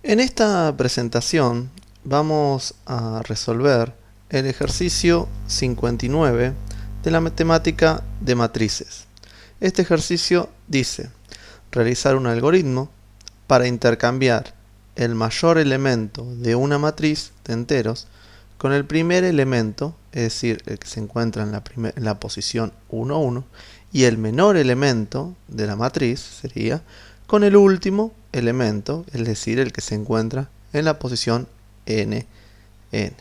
En esta presentación vamos a resolver el ejercicio 59 de la matemática de matrices. Este ejercicio dice realizar un algoritmo para intercambiar el mayor elemento de una matriz de enteros con el primer elemento, es decir, el que se encuentra en la posición 1, 1, y el menor elemento de la matriz sería con el último elemento, es decir, el que se encuentra en la posición n, n.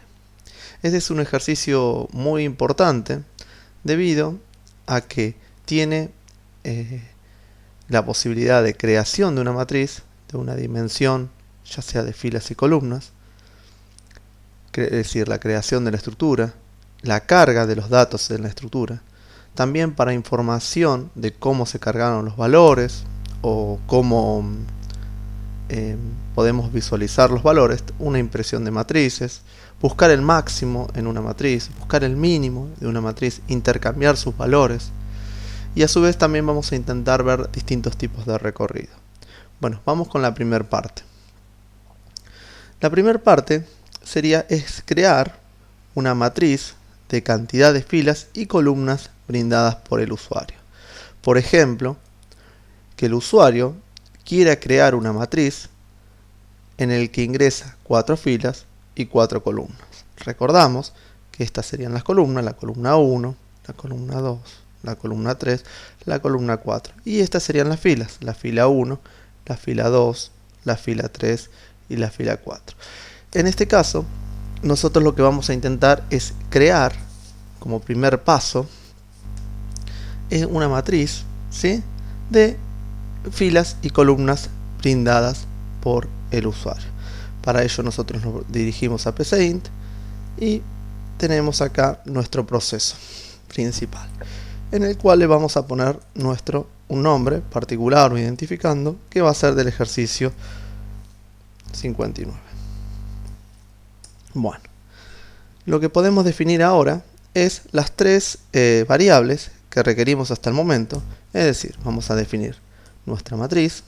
Este es un ejercicio muy importante debido a que tiene la posibilidad de creación de una matriz de una dimensión, ya sea de filas y columnas, es decir, la creación de la estructura, la carga de los datos en la estructura, también para información de cómo se cargaron los valores o cómo podemos visualizar los valores, una impresión de matrices, buscar el máximo en una matriz, buscar el mínimo de una matriz, intercambiar sus valores, y a su vez también vamos a intentar ver distintos tipos de recorrido. Bueno, vamos con la primera parte. La primera parte es crear una matriz de cantidad de filas y columnas brindadas por el usuario. Por ejemplo, que el usuario quiera crear una matriz en el que ingresa 4 filas y 4 columnas. Recordamos que estas serían las columnas, la columna 1, la columna 2, la columna 3, la columna 4. Y estas serían las filas, la fila 1, la fila 2, la fila 3 y la fila 4. En este caso, nosotros lo que vamos a intentar es crear, como primer paso, una matriz, ¿sí?, de filas y columnas brindadas por el usuario. Para ello nosotros nos dirigimos a PCInt y tenemos acá nuestro proceso principal, en el cual le vamos a poner un nombre particular o identificando que va a ser del ejercicio 59. Bueno, lo que podemos definir ahora es las tres variables que requerimos hasta el momento, es decir, vamos a definir nuestra matriz,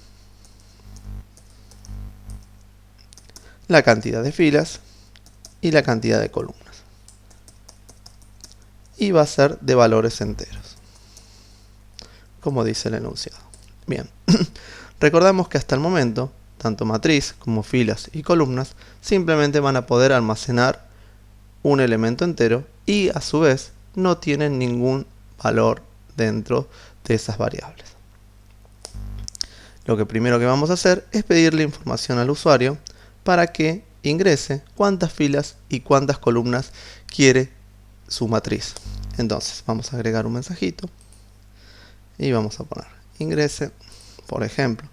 la cantidad de filas y la cantidad de columnas. Y va a ser de valores enteros, como dice el enunciado. Bien, recordamos que hasta el momento, tanto matriz como filas y columnas simplemente van a poder almacenar un elemento entero y a su vez no tienen ningún valor dentro de esas variables. Lo que primero que vamos a hacer es pedirle información al usuario para que ingrese cuántas filas y cuántas columnas quiere su matriz. Entonces vamos a agregar un mensajito y vamos a poner ingrese, por ejemplo,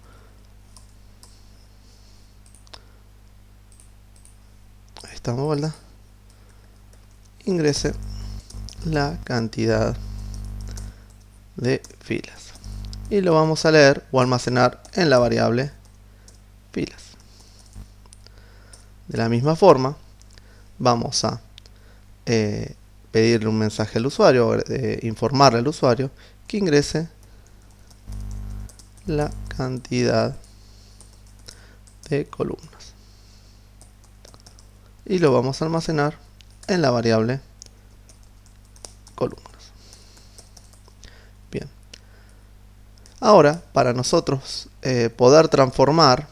ahí estamos, ¿verdad? Ingrese la cantidad de filas y lo vamos a leer o almacenar en la variable filas. De la misma forma vamos a pedirle un mensaje al usuario, informarle al usuario que ingrese la cantidad de columnas y lo vamos a almacenar en la variable columnas. Bien, ahora para nosotros poder transformar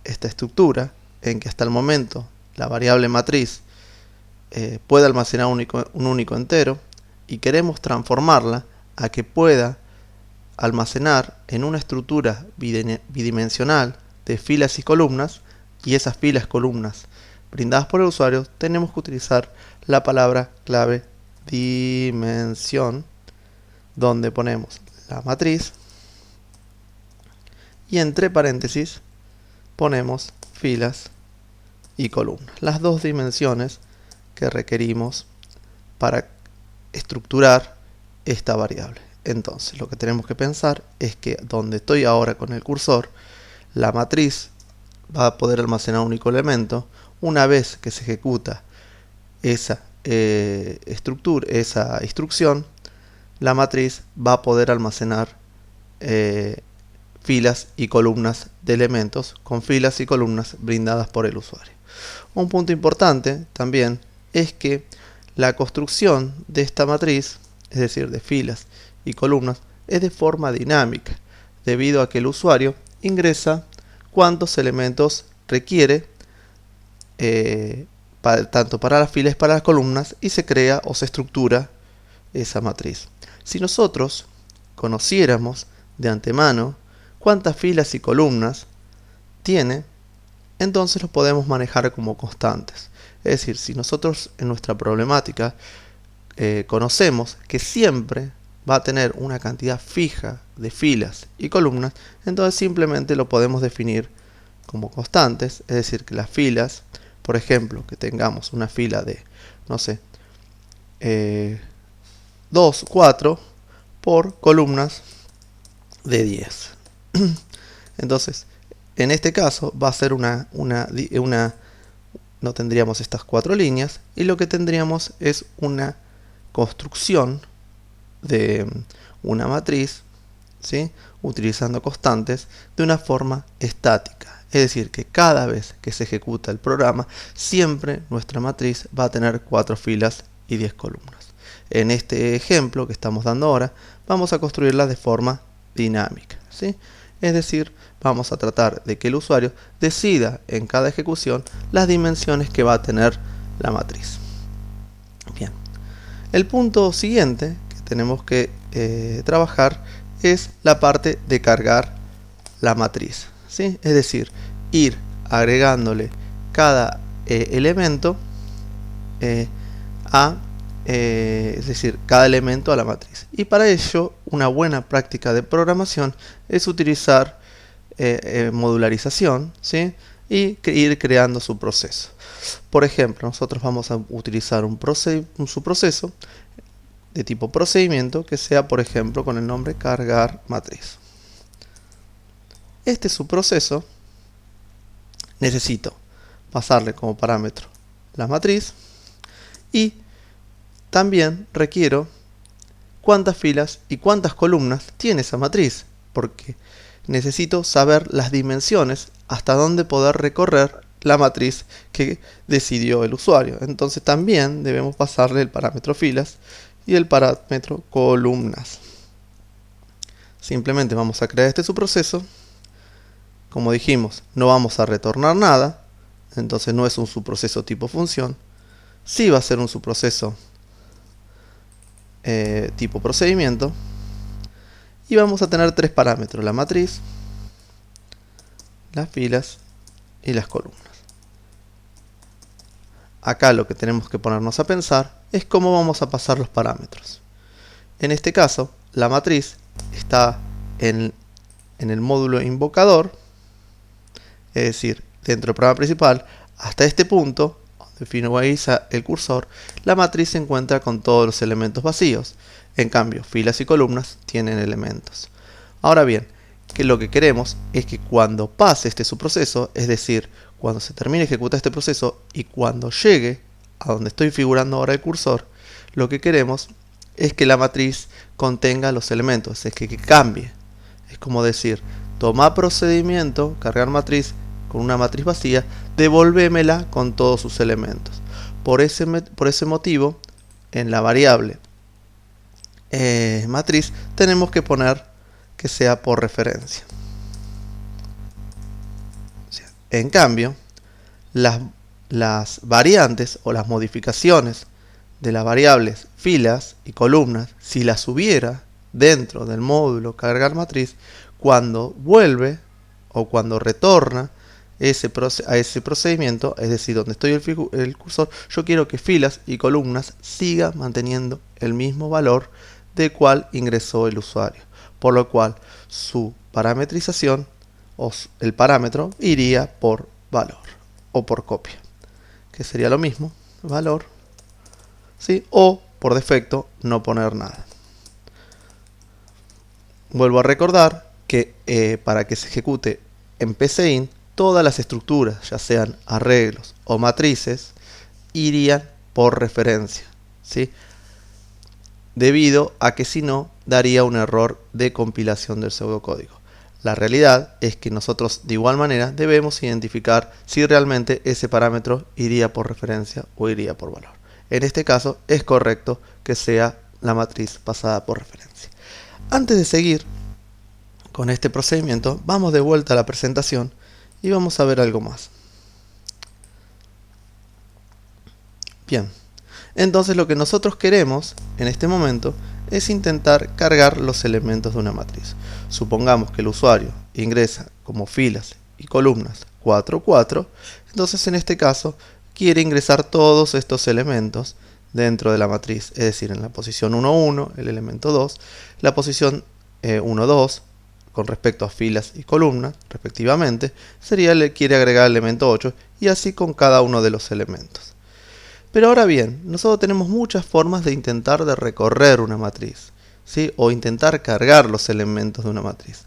esta estructura en que hasta el momento la variable matriz puede almacenar un único entero y queremos transformarla a que pueda almacenar en una estructura bidimensional de filas y columnas, y esas filas y columnas brindadas por el usuario, tenemos que utilizar la palabra clave dimensión, donde ponemos la matriz y entre paréntesis ponemos filas y columnas, las dos dimensiones que requerimos para estructurar esta variable. Entonces lo que tenemos que pensar es que donde estoy ahora con el cursor, la matriz va a poder almacenar un único elemento. Una vez que se ejecuta esa instrucción, la matriz va a poder almacenar filas y columnas de elementos con filas y columnas brindadas por el usuario. Un punto importante también es que la construcción de esta matriz, es decir, de filas y columnas, es de forma dinámica, debido a que el usuario ingresa cuántos elementos requiere, tanto para las filas como para las columnas, y se crea o se estructura esa matriz. Si nosotros conociéramos de antemano cuántas filas y columnas tiene, entonces los podemos manejar como constantes. Es decir, si nosotros en nuestra problemática conocemos que siempre va a tener una cantidad fija de filas y columnas, entonces simplemente lo podemos definir como constantes. Es decir, que las filas, por ejemplo, que tengamos una fila de, no sé, 2, 4 por columnas de 10. Entonces, en este caso va a ser no tendríamos estas 4 líneas, y lo que tendríamos es una construcción de una matriz, ¿sí?, utilizando constantes de una forma estática. Es decir, que cada vez que se ejecuta el programa, siempre nuestra matriz va a tener 4 filas y 10 columnas. En este ejemplo que estamos dando ahora, vamos a construirla de forma dinámica, ¿sí? Es decir, vamos a tratar de que el usuario decida en cada ejecución las dimensiones que va a tener la matriz. Bien. El punto siguiente que tenemos que trabajar es la parte de cargar la matriz, ¿sí? Es decir, ir agregándole cada elemento cada elemento a la matriz. Y para ello, una buena práctica de programación es utilizar modularización, ¿sí?, y ir creando su proceso. Por ejemplo, nosotros vamos a utilizar un subproceso de tipo procedimiento que sea, por ejemplo, con el nombre cargar matriz. Este subproceso necesito pasarle como parámetro la matriz, y también requiero cuántas filas y cuántas columnas tiene esa matriz, porque necesito saber las dimensiones hasta dónde poder recorrer la matriz que decidió el usuario. Entonces también debemos pasarle el parámetro filas y el parámetro columnas. Simplemente vamos a crear este subproceso. Como dijimos, no vamos a retornar nada, entonces no es un subproceso tipo función. Sí va a ser un subproceso tipo procedimiento, y vamos a tener 3 parámetros: la matriz, las filas y las columnas. Acá lo que tenemos que ponernos a pensar es cómo vamos a pasar los parámetros. En este caso, la matriz está en el módulo invocador, es decir, dentro del programa principal. Hasta este punto, donde finaliza el cursor, la matriz se encuentra con todos los elementos vacíos. En cambio, filas y columnas tienen elementos. Ahora bien, que lo que queremos es que cuando pase este subproceso, es decir, cuando se termine de ejecutar este proceso y cuando llegue a donde estoy figurando ahora el cursor, lo que queremos es que la matriz contenga los elementos, es que cambie. Es como decir, toma procedimiento, cargar matriz con una matriz vacía, devolvémela con todos sus elementos. Por ese motivo, en la variable matriz tenemos que poner que sea por referencia. En cambio, las variantes o las modificaciones de las variables filas y columnas, si las hubiera dentro del módulo cargar matriz, cuando vuelve o cuando retorna a ese procedimiento, es decir, donde estoy el cursor, yo quiero que filas y columnas sigan manteniendo el mismo valor del cual ingresó el usuario, por lo cual su parametrización o el parámetro iría por valor o por copia, que sería lo mismo, valor, ¿sí?, o por defecto no poner nada. Vuelvo a recordar que para que se ejecute en PCInt, todas las estructuras, ya sean arreglos o matrices, irían por referencia, ¿sí?, debido a que si no, daría un error de compilación del pseudocódigo. La realidad es que nosotros de igual manera debemos identificar si realmente ese parámetro iría por referencia o iría por valor. En este caso es correcto que sea la matriz pasada por referencia. Antes de seguir con este procedimiento, vamos de vuelta a la presentación y vamos a ver algo más. Bien, entonces lo que nosotros queremos en este momento es intentar cargar los elementos de una matriz. Supongamos que el usuario ingresa como filas y columnas 4, 4, entonces en este caso quiere ingresar todos estos elementos dentro de la matriz, es decir, en la posición 1, 1, el elemento 2, la posición 1, 2, con respecto a filas y columnas, respectivamente, quiere agregar el elemento 8 y así con cada uno de los elementos. Pero ahora bien, nosotros tenemos muchas formas de intentar de recorrer una matriz, ¿sí? O intentar cargar los elementos de una matriz.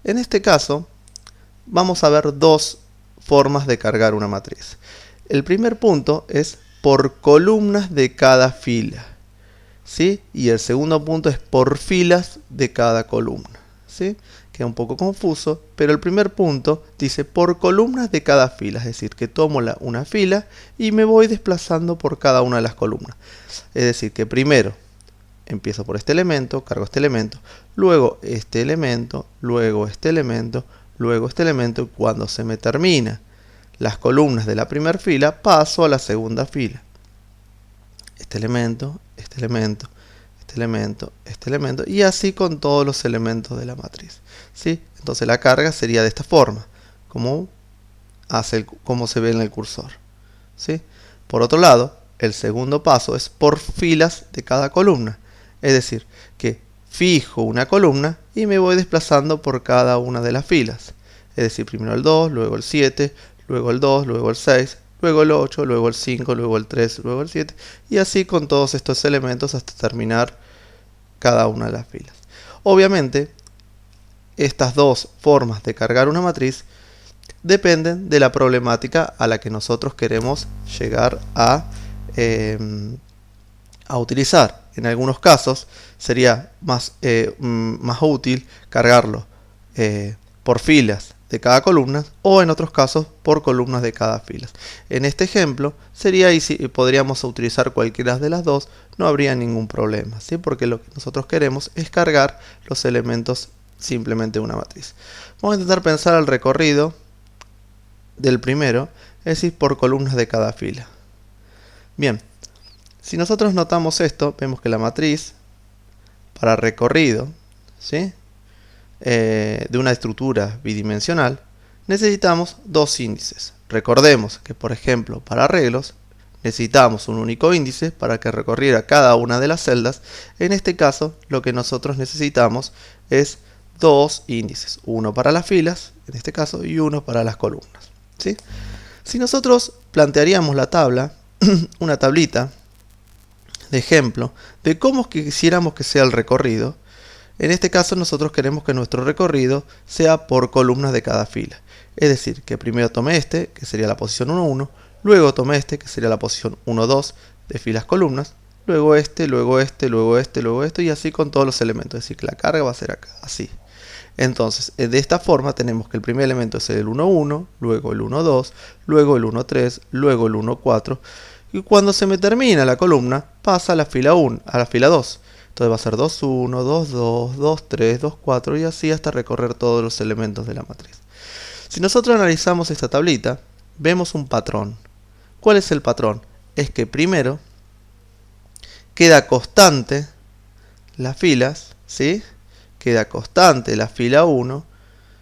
En este caso, vamos a ver dos formas de cargar una matriz. El primer punto es por columnas de cada fila, ¿sí? Y el segundo punto es por filas de cada columna, ¿sí? Queda un poco confuso, pero el primer punto dice por columnas de cada fila, es decir, que tomo una fila y me voy desplazando por cada una de las columnas. Es decir, que primero empiezo por este elemento, cargo este elemento, luego este elemento, luego este elemento, luego este elemento, y cuando se me termina las columnas de la primera fila, paso a la segunda fila. Este elemento, este elemento, este elemento, este elemento, y así con todos los elementos de la matriz, ¿sí? Entonces la carga sería de esta forma, como se ve en el cursor, ¿sí? Por otro lado, el segundo paso es por filas de cada columna, es decir, que fijo una columna y me voy desplazando por cada una de las filas, es decir, primero el 2, luego el 7, luego el 2, luego el 6, luego el 8, luego el 5, luego el 3, luego el 7, y así con todos estos elementos hasta terminar cada una de las filas. Obviamente, estas dos formas de cargar una matriz dependen de la problemática a la que nosotros queremos llegar a utilizar. En algunos casos sería más útil cargarlo por filas de cada columna o en otros casos por columnas de cada fila. En este ejemplo sería y si podríamos utilizar cualquiera de las dos, no habría ningún problema, ¿sí? Porque lo que nosotros queremos es cargar los elementos simplemente de una matriz. Vamos a intentar pensar el recorrido del primero, es decir, por columnas de cada fila. Bien, si nosotros notamos esto, vemos que la matriz para recorrido, ¿sí?, de una estructura bidimensional, necesitamos dos índices. Recordemos que, por ejemplo, para arreglos, necesitamos un único índice para que recorriera cada una de las celdas. En este caso, lo que nosotros necesitamos es dos índices, uno para las filas, en este caso, y uno para las columnas, ¿sí? Si nosotros plantearíamos la tabla, una tablita de ejemplo de cómo quisiéramos que sea el recorrido, en este caso nosotros queremos que nuestro recorrido sea por columnas de cada fila. Es decir, que primero tome este, que sería la posición 1, 1, luego tome este, que sería la posición 1, 2 de filas columnas, luego este, luego este, luego este, luego este, y así con todos los elementos. Es decir, que la carga va a ser acá, así. Entonces, de esta forma tenemos que el primer elemento es el 1, 1, luego el 1, 2, luego el 1, 3, luego el 1, 4, y cuando se me termina la columna, pasa a la fila 1, a la fila 2. Entonces va a ser 2, 1, 2, 2, 2, 3, 2, 4 y así hasta recorrer todos los elementos de la matriz. Si nosotros analizamos esta tablita, vemos un patrón. ¿Cuál es el patrón? Es que primero queda constante las filas, ¿sí? Queda constante la fila 1,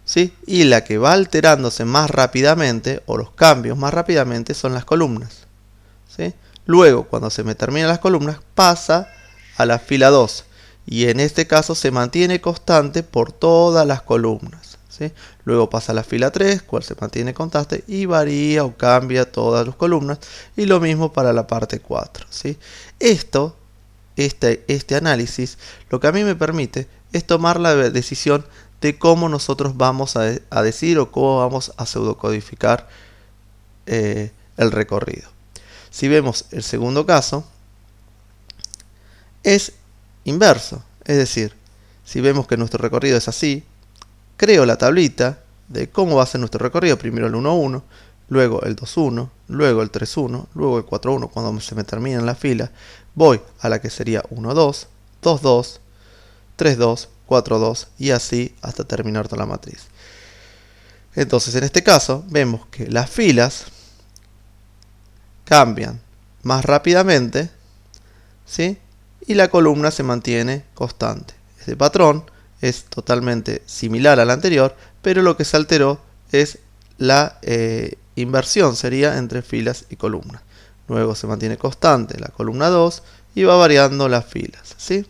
¿sí? Y la que va alterándose más rápidamente, o los cambios más rápidamente, son las columnas, ¿sí? Luego, cuando se me terminan las columnas, pasa a la fila 2 y en este caso se mantiene constante por todas las columnas, ¿sí? Luego pasa a la fila 3, cual se mantiene constante y varía o cambia todas las columnas, y lo mismo para la parte 4, ¿sí? Este análisis lo que a mí me permite es tomar la decisión de cómo nosotros vamos a decir o cómo vamos a pseudocodificar el recorrido. Si vemos el segundo caso, es inverso, es decir, si vemos que nuestro recorrido es así, creo la tablita de cómo va a ser nuestro recorrido. Primero el 1-1, luego el 2-1, luego el 3-1, luego el 4-1. Cuando se me termina en la fila, voy a la que sería 1-2, 2-2, 3-2, 4-2 y así hasta terminar toda la matriz. Entonces, en este caso, vemos que las filas cambian más rápidamente, ¿sí? Y la columna se mantiene constante. Este patrón es totalmente similar al anterior, pero lo que se alteró es la inversión, sería entre filas y columnas. Luego se mantiene constante la columna 2 y va variando las filas, ¿sí?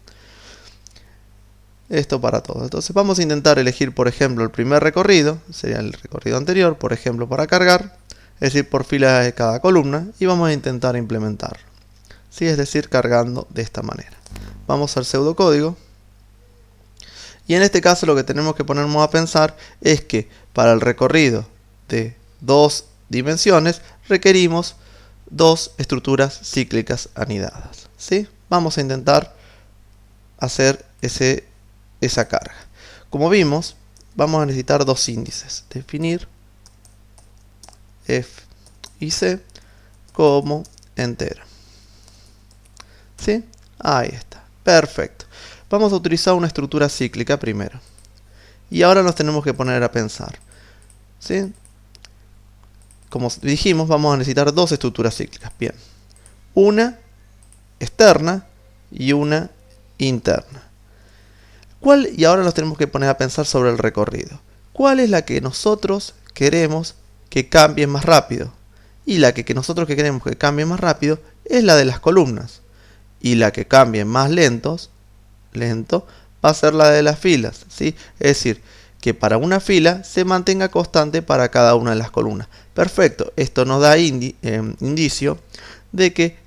Esto para todo. Entonces vamos a intentar elegir, por ejemplo, el primer recorrido, sería el recorrido anterior, por ejemplo, para cargar, es decir, por filas de cada columna, y vamos a intentar implementarlo, ¿sí? Es decir, cargando de esta manera. Vamos al pseudocódigo, y en este caso lo que tenemos que ponernos a pensar es que para el recorrido de 2 dimensiones requerimos 2 estructuras cíclicas anidadas, ¿sí? Vamos a intentar hacer esa carga. Como vimos, vamos a necesitar 2 índices. Definir f y c como entero. ¿Sí? Ahí está. Perfecto. Vamos a utilizar una estructura cíclica primero. Y ahora nos tenemos que poner a pensar, ¿sí? Como dijimos, vamos a necesitar 2 estructuras cíclicas. Bien. Una externa y una interna. Y ahora nos tenemos que poner a pensar sobre el recorrido. ¿Cuál es la que nosotros queremos que cambie más rápido? Y la que nosotros queremos que cambie más rápido es la de las columnas. Y la que cambie más lento va a ser la de las filas, ¿sí? Es decir, que para una fila se mantenga constante para cada una de las columnas. Perfecto, esto nos da indicio de que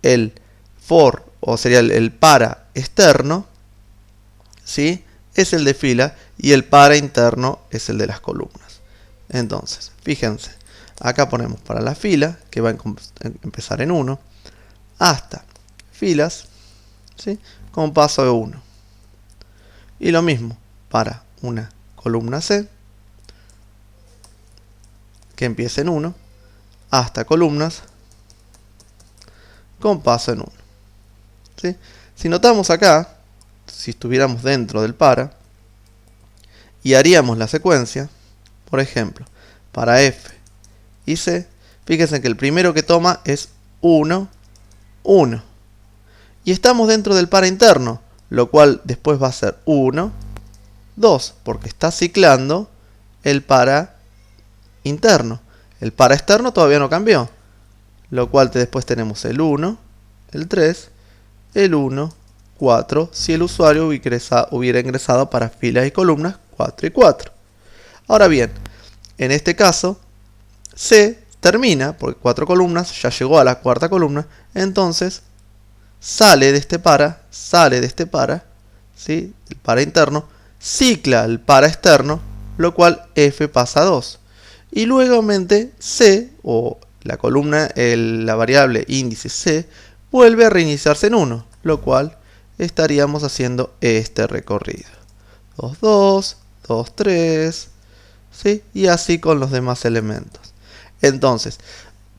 el for, o sería el para externo, ¿sí? Es el de fila y el para interno es el de las columnas. Entonces, fíjense, acá ponemos para la fila, que va a empezar en 1, hasta filas, ¿sí? Con paso de 1. Y lo mismo para una columna C, que empiece en 1, hasta columnas con paso en 1. ¿Sí? Si notamos acá, si estuviéramos dentro del para, y haríamos la secuencia, por ejemplo, para F y C, fíjense que el primero que toma es 1, 1. Y estamos dentro del para interno, lo cual después va a ser 1, 2, porque está ciclando el para interno. El para externo todavía no cambió, lo cual después tenemos el 1, el 3, el 1, 4, si el usuario hubiera ingresado para filas y columnas 4 y 4. Ahora bien, en este caso, C termina, porque 4 columnas, ya llegó a la cuarta columna, entonces sale de este para, ¿sí? El para interno, cicla el para externo, lo cual F pasa a 2. Y luego C, o la columna, la variable índice C, vuelve a reiniciarse en 1, lo cual estaríamos haciendo este recorrido. 2, 2, 2, 3, ¿sí? Y así con los demás elementos. Entonces,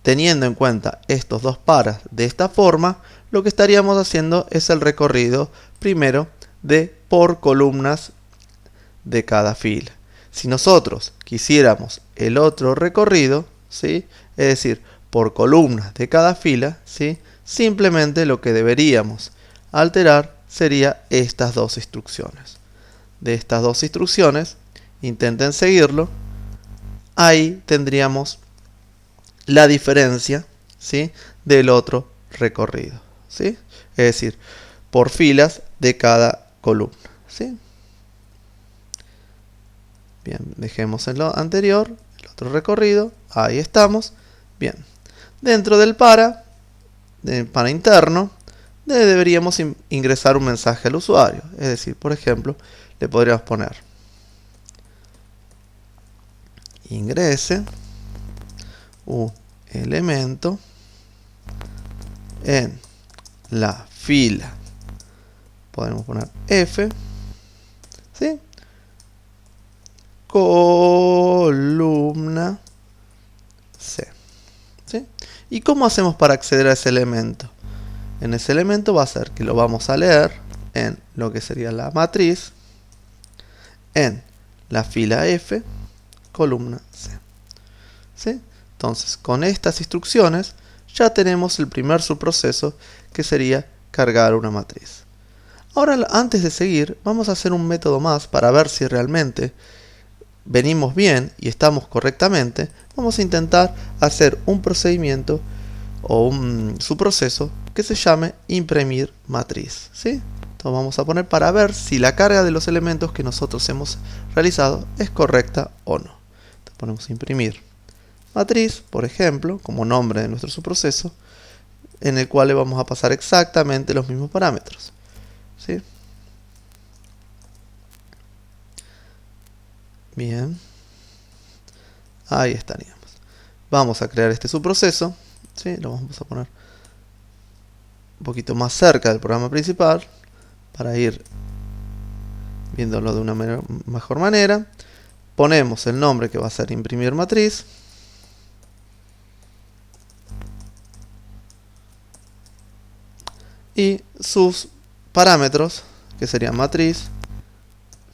teniendo en cuenta estos dos paras de esta forma, lo que estaríamos haciendo es el recorrido primero de por columnas de cada fila. Si nosotros quisiéramos el otro recorrido, ¿sí? Es decir, por columnas de cada fila, ¿sí? Simplemente lo que deberíamos alterar sería estas dos instrucciones. De estas dos instrucciones, intenten seguirlo, ahí tendríamos la diferencia, ¿sí? Del otro recorrido, ¿sí? Es decir, por filas de cada columna, ¿sí? Bien, dejemos en lo anterior, el otro recorrido, ahí estamos. Bien, dentro del para interno, deberíamos ingresar un mensaje al usuario. Es decir, por ejemplo, le podríamos poner ingrese un elemento en la fila. Podemos poner F, ¿sí? columna C. ¿Sí? ¿Y cómo hacemos para acceder a ese elemento? En ese elemento va a ser que lo vamos a leer en lo que sería la matriz, en la fila F, columna C. ¿Sí? Entonces, con estas instrucciones ya tenemos el primer subproceso, que sería cargar una matriz. Ahora, antes de seguir, vamos a hacer un método más para ver si realmente venimos bien y estamos correctamente. Vamos a intentar hacer un procedimiento o un subproceso que se llame imprimir matriz. ¿Sí? Entonces vamos a poner para ver si la carga de los elementos que nosotros hemos realizado es correcta o no. Entonces ponemos imprimir matriz, por ejemplo, como nombre de nuestro subproceso, en el cual le vamos a pasar exactamente los mismos parámetros. ¿Sí? Bien. Ahí estaríamos. Vamos a crear este subproceso. ¿Sí? Lo vamos a poner un poquito más cerca del programa principal para ir viéndolo de una mejor manera. Ponemos el nombre que va a ser imprimir matriz. Y sus parámetros, que serían matriz,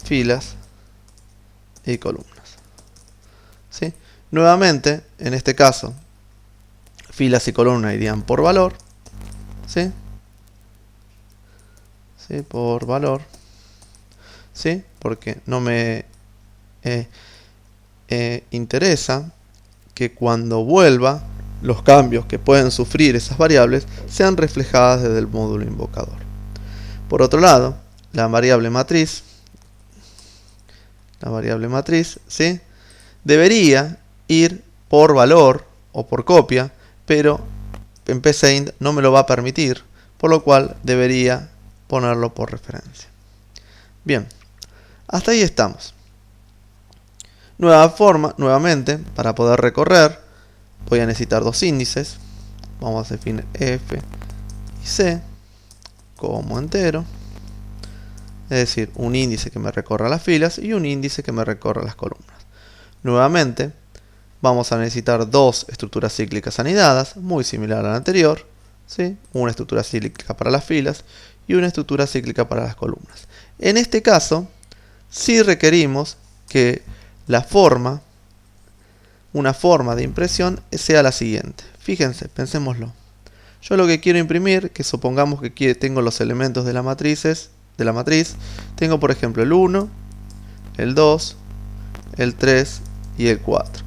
filas y columnas. ¿Sí? Nuevamente, en este caso, filas y columnas irían por valor. ¿Sí? ¿Sí? Por valor. ¿Sí? Porque no me interesa que cuando vuelva, los cambios que pueden sufrir esas variables sean reflejadas desde el módulo invocador. Por otro lado, la variable matriz, ¿sí? Debería ir por valor o por copia, pero en PSeInt no me lo va a permitir, por lo cual debería ponerlo por referencia. Bien, hasta ahí estamos. Nuevamente, para poder recorrer, voy a necesitar dos índices. Vamos a definir F y C como entero. Es decir, un índice que me recorra las filas y un índice que me recorra las columnas. Nuevamente, vamos a necesitar dos estructuras cíclicas anidadas, muy similar a la anterior. ¿Sí? Una estructura cíclica para las filas y una estructura cíclica para las columnas. En este caso, sí requerimos que una forma de impresión sea la siguiente. Fíjense, pensémoslo. Yo lo que quiero imprimir, que supongamos que tengo los elementos de la matriz, tengo por ejemplo el 1, el 2, el 3 y el 4.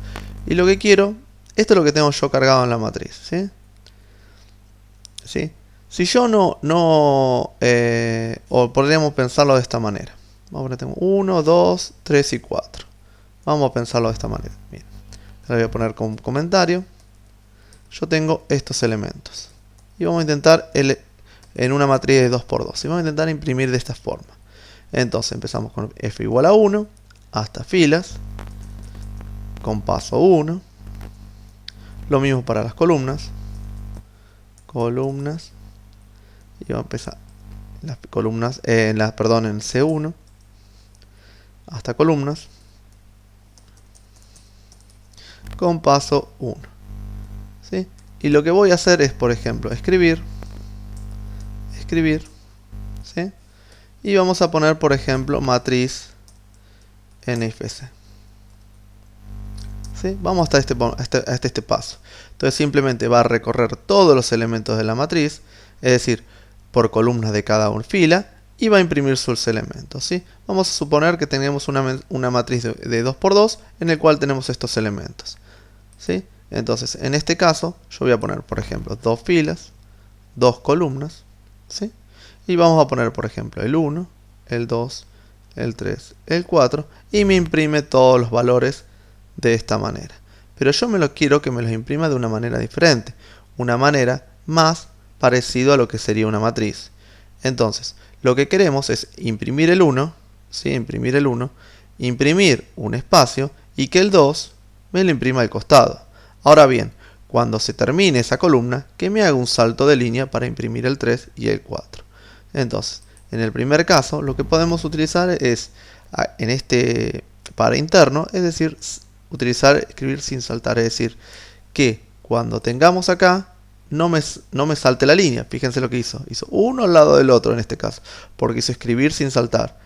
Y lo que quiero, esto es lo que tengo yo cargado en la matriz. ¿Sí? ¿Sí? Si yo o podríamos pensarlo de esta manera. Vamos a poner, tengo 1, 2, 3 y 4. Vamos a pensarlo de esta manera. Bien. Le voy a poner como comentario. Yo tengo estos elementos. Y vamos a intentar en una matriz de 2×2. Y vamos a intentar imprimir de esta forma. Entonces empezamos con F igual a 1 hasta filas. Con paso 1. Lo mismo para las columnas. Y vamos a empezar las columnas, en C1 hasta columnas. Con paso 1. ¿Sí? Y lo que voy a hacer es, por ejemplo, escribir. ¿Sí? Y vamos a poner, por ejemplo, matriz NFC. ¿Sí? Vamos hasta este paso. Entonces simplemente va a recorrer todos los elementos de la matriz, es decir, por columnas de cada una fila, y va a imprimir sus elementos. ¿Sí? Vamos a suponer que tenemos una matriz de 2×2 en el cual tenemos estos elementos. ¿Sí? Entonces, en este caso, yo voy a poner, por ejemplo, 2 filas, 2 columnas. ¿Sí? Y vamos a poner, por ejemplo, el 1, el 2, el 3, el 4, y me imprime todos los valores de esta manera. Pero yo quiero que me los imprima de una manera diferente, una manera más parecida a lo que sería una matriz. Entonces, lo que queremos es imprimir el 1, ¿sí? Imprimir un espacio y que el 2 me lo imprima al costado. Ahora bien, cuando se termine esa columna, que me haga un salto de línea para imprimir el 3 y el 4. Entonces, en el primer caso, lo que podemos utilizar es, en este para interno, es decir, utilizar escribir sin saltar, es decir, que cuando tengamos acá, no me salte la línea. Fíjense lo que hizo. Hizo uno al lado del otro en este caso, porque hizo escribir sin saltar.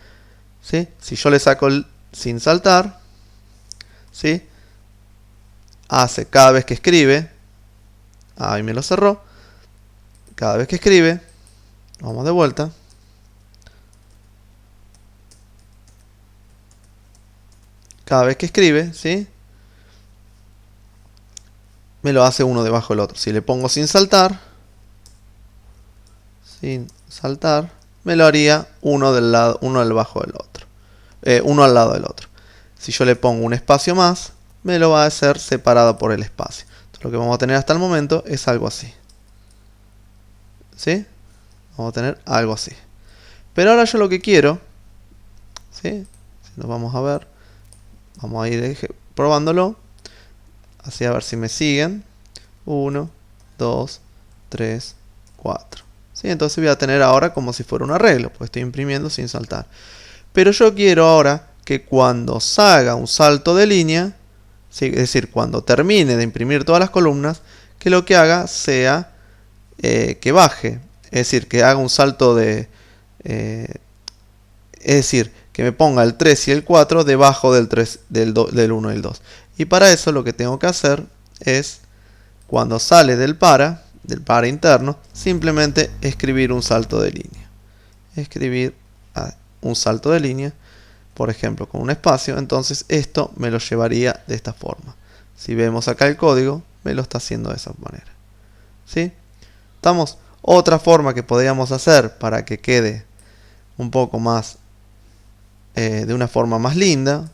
¿Sí? Si yo le saco el sin saltar, ¿sí? Hace cada vez que escribe, ahí me lo cerró, cada vez que escribe, vamos de vuelta, cada vez que escribe, ¿sí? Me lo hace uno debajo del otro. Si le pongo sin saltar, me lo haría uno debajo del otro, uno al lado del otro. Si yo le pongo un espacio más, me lo va a hacer separado por el espacio. Entonces, lo que vamos a tener hasta el momento es algo así. ¿Sí? Vamos a tener algo así. Pero ahora yo lo que quiero, ¿sí? Si nos vamos a ver, vamos a ir probándolo. Así a ver si me siguen. 1, 2, 3, 4. ¿Sí? Entonces voy a tener ahora como si fuera un arreglo, porque estoy imprimiendo sin saltar. Pero yo quiero ahora que cuando salga un salto de línea, ¿sí? Es decir, cuando termine de imprimir todas las columnas, que lo que haga sea que baje. Es decir, que haga un salto de... es decir, que me ponga el 3 y el 4 debajo del 1 y el 2. Y para eso lo que tengo que hacer es, cuando sale del para interno, simplemente escribir un salto de línea. Escribir un salto de línea, por ejemplo, con un espacio. Entonces esto me lo llevaría de esta forma. Si vemos acá el código, me lo está haciendo de esa manera. ¿Sí? ¿Estamos? Otra forma que podríamos hacer para que quede un poco más, de una forma más linda,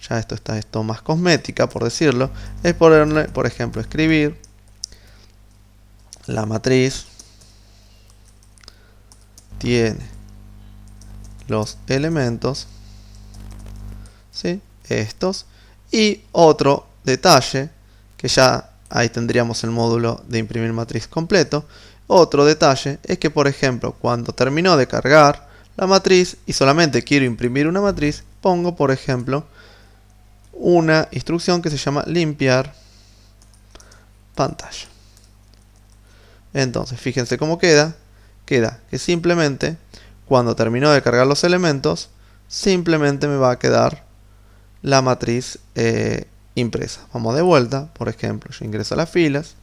ya esto está más cosmética, por decirlo, es ponerle, por ejemplo, escribir la matriz tiene los elementos, ¿sí? Estos, y otro detalle, que ya ahí tendríamos el módulo de imprimir matriz completo. Otro detalle es que, por ejemplo, cuando terminó de cargar la matriz y solamente quiero imprimir una matriz, pongo, por ejemplo, una instrucción que se llama limpiar pantalla. Entonces, fíjense cómo queda. Queda que simplemente, cuando terminó de cargar los elementos, simplemente me va a quedar la matriz impresa. Vamos de vuelta. Por ejemplo, yo ingreso a las filas,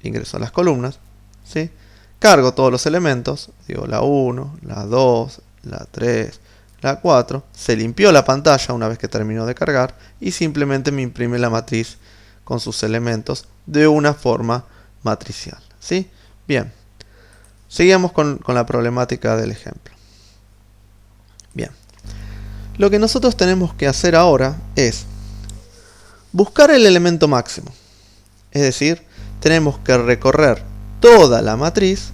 ingreso a las columnas, ¿sí? Cargo todos los elementos, digo la 1, la 2, la 3, la 4, se limpió la pantalla una vez que terminó de cargar y simplemente me imprime la matriz con sus elementos de una forma matricial. ¿Sí? Bien, seguimos con la problemática del ejemplo. Bien, lo que nosotros tenemos que hacer ahora es buscar el elemento máximo. Es decir, tenemos que recorrer toda la matriz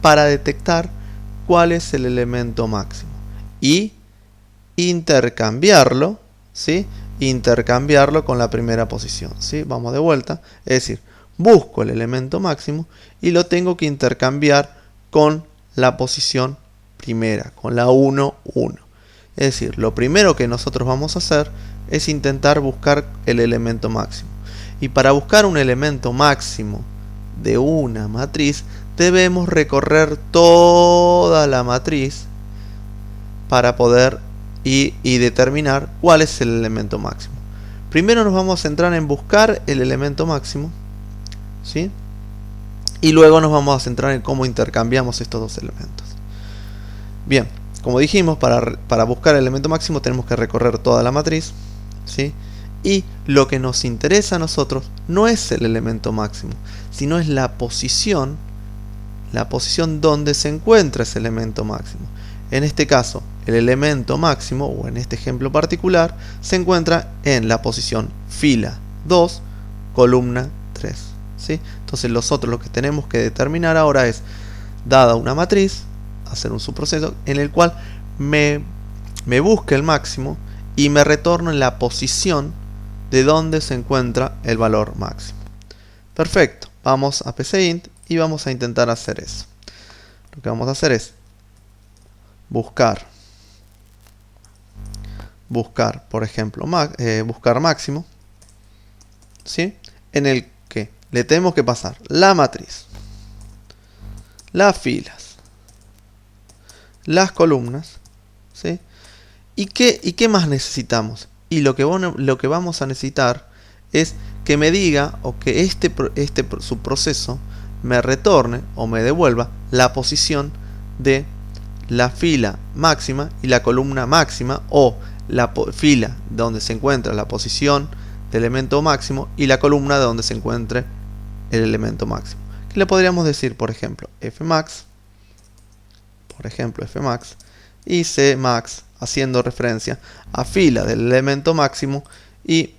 para detectar cuál es el elemento máximo y intercambiarlo, ¿sí? Intercambiarlo con la primera posición, ¿sí? Vamos de vuelta, es decir, busco el elemento máximo y lo tengo que intercambiar con la posición primera, con la 1, 1. Es decir, lo primero que nosotros vamos a hacer es intentar buscar el elemento máximo. Y para buscar un elemento máximo de una matriz, debemos recorrer toda la matriz para poder y determinar cuál es el elemento máximo. Primero nos vamos a centrar en buscar el elemento máximo, ¿sí? Y luego nos vamos a centrar en cómo intercambiamos estos dos elementos. Bien, como dijimos, para buscar el elemento máximo tenemos que recorrer toda la matriz, ¿sí? Y lo que nos interesa a nosotros no es el elemento máximo, sino es la posición donde se encuentra ese elemento máximo. En este caso, el elemento máximo, o en este ejemplo particular, se encuentra en la posición fila 2, columna 3. ¿Sí? Entonces lo que tenemos que determinar ahora es, dada una matriz, hacer un subproceso en el cual me busque el máximo y me retorno en la posición de donde se encuentra el valor máximo. Perfecto, vamos a PCInt y vamos a intentar hacer eso. Lo que vamos a hacer es buscar buscar, por ejemplo, buscar máximo, ¿sí? En el que le tenemos que pasar la matriz, las filas, las columnas, ¿sí? ¿Y qué más necesitamos? Y lo que vamos a necesitar es que me diga o que este subproceso me retorne o me devuelva la posición de la fila máxima y la columna máxima, o la fila donde se encuentra la posición del elemento máximo y la columna de donde se encuentre el elemento máximo. ¿Qué le podríamos decir? Por ejemplo, Fmax, y Cmax, haciendo referencia a fila del elemento máximo y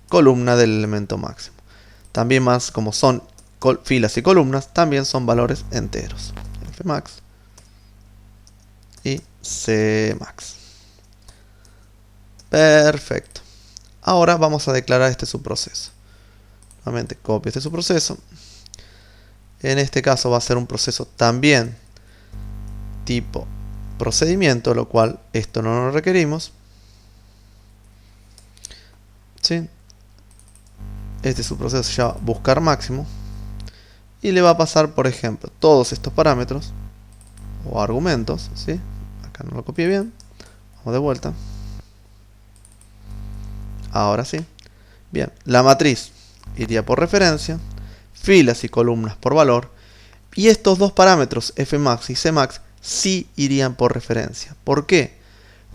columna del elemento máximo. También más, como son filas y columnas, también son valores enteros. Fmax y Cmax. Perfecto. Ahora vamos a declarar este subproceso. Nuevamente copio este subproceso. En este caso va a ser un proceso también tipo procedimiento, lo cual esto no lo requerimos. ¿Sí? Este subproceso se llama buscar máximo y le va a pasar, por ejemplo, todos estos parámetros o argumentos, ¿sí? Acá no lo copié bien. Vamos de vuelta. Ahora sí. Bien, la matriz iría por referencia, filas y columnas por valor, y estos dos parámetros, Fmax y Cmax, sí irían por referencia. ¿Por qué?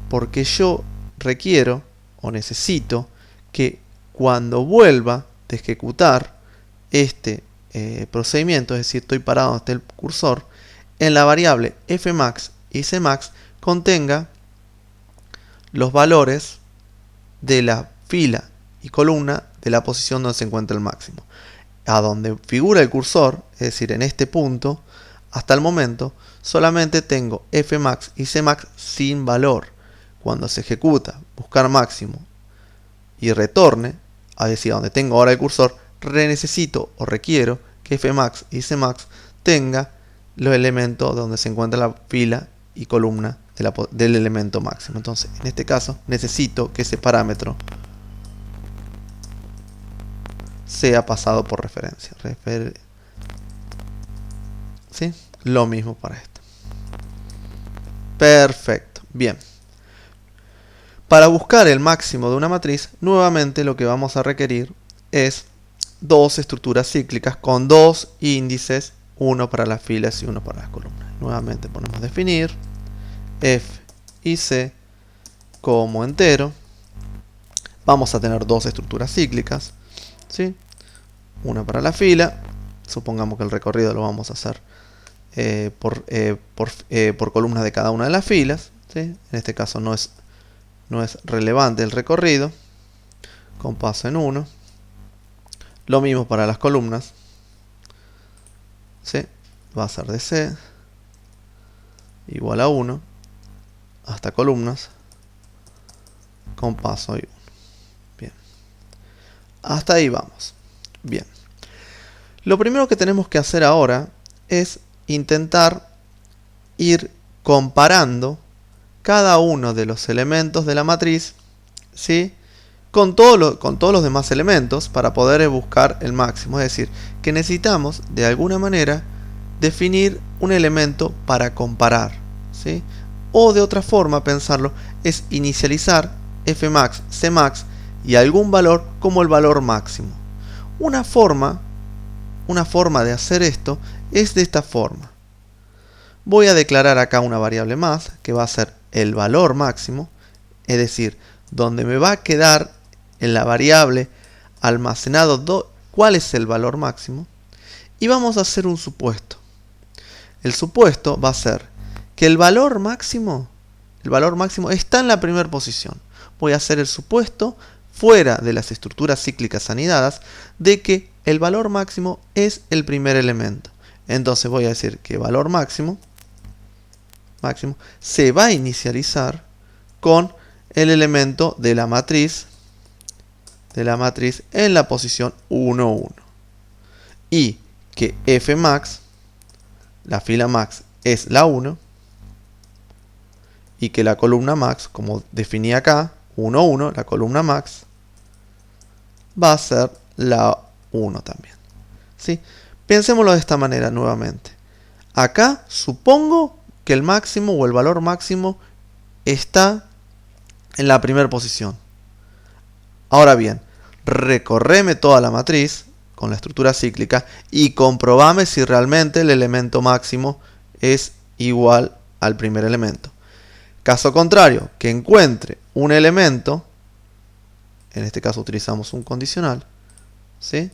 Porque yo requiero o necesito que cuando vuelva de ejecutar este procedimiento, es decir, estoy parado donde está el cursor, en la variable Fmax y Cmax contenga los valores de la fila y columna de la posición donde se encuentra el máximo. A donde figura el cursor, es decir, en este punto, hasta el momento, solamente tengo Fmax y Cmax sin valor. Cuando se ejecuta buscar máximo y retorne, es decir, donde tengo ahora el cursor, necesito o requiero que Fmax y Cmax tenga los elementos donde se encuentra la fila y columna del elemento máximo. Entonces, en este caso, necesito que ese parámetro sea pasado por referencia. ¿Sí? Lo mismo para esto. Perfecto. Bien. Para buscar el máximo de una matriz, nuevamente lo que vamos a requerir es dos estructuras cíclicas con dos índices, uno para las filas y uno para las columnas. Nuevamente ponemos definir f y c como entero. Vamos a tener dos estructuras cíclicas, ¿sí? Una para la fila, supongamos que el recorrido lo vamos a hacer por columnas de cada una de las filas, ¿sí? En este caso no es relevante el recorrido, con paso en 1. Lo mismo para las columnas, ¿sí? Va a ser de C igual a 1 hasta columnas con paso y 1. Bien. Hasta ahí vamos. Bien. Lo primero que tenemos que hacer ahora es intentar ir comparando cada uno de los elementos de la matriz, ¿sí? con todos los demás elementos para poder buscar el máximo. Es decir, que necesitamos de alguna manera definir un elemento para comparar, ¿sí? O de otra forma pensarlo es inicializar Fmax, Cmax y algún valor como el valor máximo. Una forma de hacer esto es de esta forma. Voy a declarar acá una variable más que va a ser el valor máximo, es decir, donde me va a quedar en la variable almacenado cuál es el valor máximo, y vamos a hacer un supuesto. El supuesto va a ser que el valor máximo está en la primera posición. Voy a hacer el supuesto fuera de las estructuras cíclicas anidadas de que el valor máximo es el primer elemento. Entonces voy a decir que valor máximo se va a inicializar con el elemento de la matriz en la posición 1, 1. Y que Fmax, la fila max, es la 1. Y que la columna max, como definí acá, 1, 1, la columna max, va a ser la 1 también. ¿Sí? Pensémoslo de esta manera nuevamente. Acá supongo que el máximo o el valor máximo está en la primera posición. Ahora bien, recorreme toda la matriz con la estructura cíclica y comprobame si realmente el elemento máximo es igual al primer elemento. Caso contrario, que encuentre un elemento, en este caso utilizamos un condicional, ¿sí?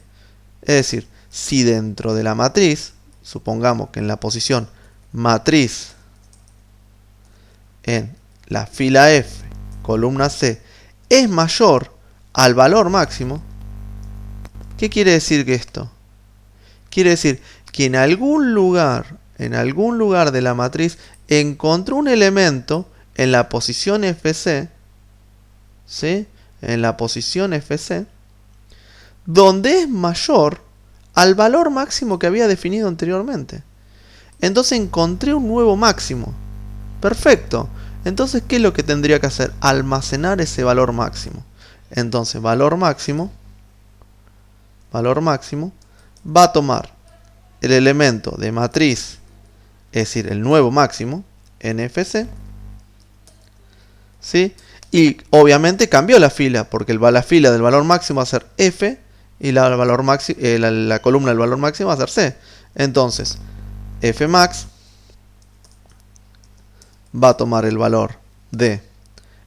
Es decir, si dentro de la matriz, supongamos que en la posición matriz en la fila F, columna C, es mayor al valor máximo, ¿qué quiere decir que esto? Quiere decir que en algún lugar de la matriz encontró un elemento en la posición FC, ¿sí? En la posición FC, donde es mayor al valor máximo que había definido anteriormente. Entonces encontré un nuevo máximo. Perfecto. Entonces, ¿qué es lo que tendría que hacer? Almacenar ese valor máximo. Entonces, valor máximo va a tomar el elemento de matriz, es decir, el nuevo máximo, NFC, ¿sí? Y obviamente cambió la fila, porque la fila del valor máximo va a ser F y la columna del valor máximo va a ser C. Entonces, Fmax va a tomar el valor de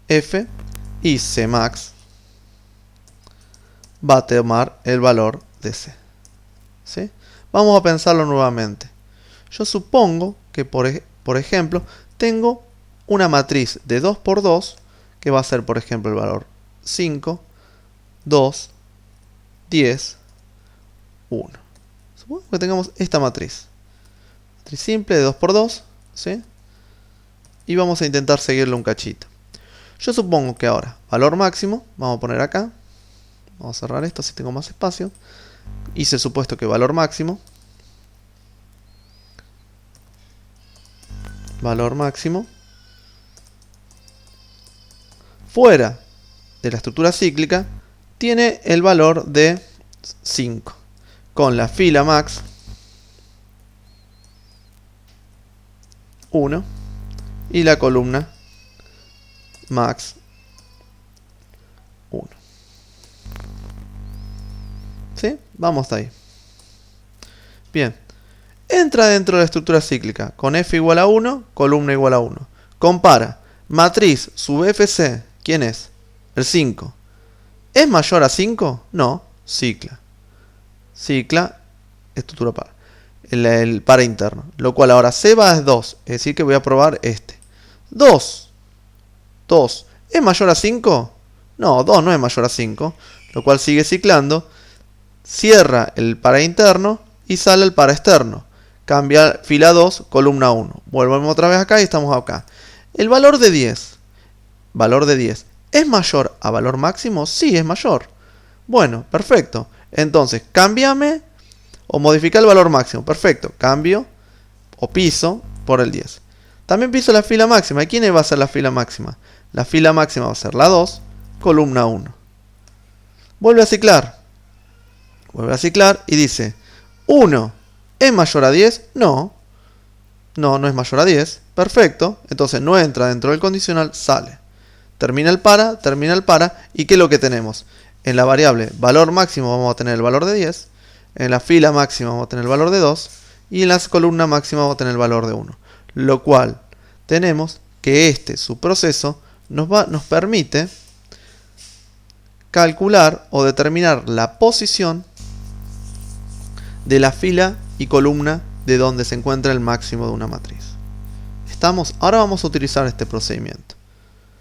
F y Cmax va a tomar el valor de C. ¿Sí? Vamos a pensarlo nuevamente. Yo supongo que, por ejemplo, tengo una matriz de 2 por 2 que va a ser, por ejemplo, el valor 5, 2, 10, 1. Supongo que tengamos esta matriz. Matriz simple de 2 por 2, ¿sí? Y vamos a intentar seguirle un cachito. Yo supongo que ahora, valor máximo, vamos a poner acá. Vamos a cerrar esto si tengo más espacio. Hice supuesto que valor máximo fuera de la estructura cíclica tiene el valor de 5 con la fila max 1 y la columna max 1. ¿Sí? Vamos hasta ahí. Bien. Entra dentro de la estructura cíclica con F igual a 1, columna igual a 1. Compara. Matriz sub FC. ¿Quién es? El 5. ¿Es mayor a 5? No. Cicla. Cicla. Estructura par. El par interno. Lo cual ahora C va a 2. Es decir que voy a probar este. 2. ¿Es mayor a 5? No, 2 no es mayor a 5. Lo cual sigue ciclando. Cierra el para interno y sale el para externo. Cambia fila 2, columna 1. Volvemos otra vez acá y estamos acá. El valor de 10. ¿Es mayor a valor máximo? Sí, es mayor. Bueno, perfecto. Entonces, cámbiame o modifica el valor máximo. Perfecto. Cambio o piso por el 10. También piso la fila máxima. ¿Y quién va a ser la fila máxima? La fila máxima va a ser la 2, columna 1. Vuelve a ciclar. Y dice, 1, ¿es mayor a 10? No, no es mayor a 10. Perfecto. Entonces no entra dentro del condicional, sale. Termina el para. ¿Y qué es lo que tenemos? En la variable valor máximo vamos a tener el valor de 10. En la fila máxima vamos a tener el valor de 2. Y en la columna máxima vamos a tener el valor de 1. Lo cual tenemos que su proceso nos permite calcular o determinar la posición de la fila y columna de donde se encuentra el máximo de una matriz. Ahora vamos a utilizar este procedimiento,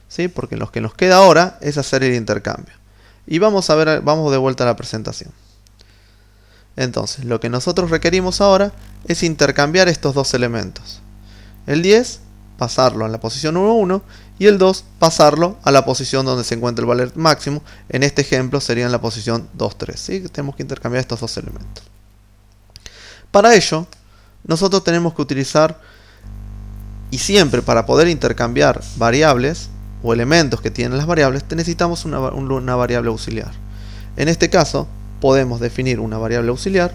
¿sí? Porque lo que nos queda ahora es hacer el intercambio. Y vamos de vuelta a la presentación. Entonces, lo que nosotros requerimos ahora es intercambiar estos dos elementos. El 10, pasarlo a la posición 1, 1, y el 2, pasarlo a la posición donde se encuentra el valor máximo. En este ejemplo sería en la posición 2, 3. ¿Sí? Tenemos que intercambiar estos dos elementos. Para ello, nosotros tenemos que utilizar, y siempre para poder intercambiar variables, o elementos que tienen las variables, necesitamos una variable auxiliar. En este caso, podemos definir una variable auxiliar,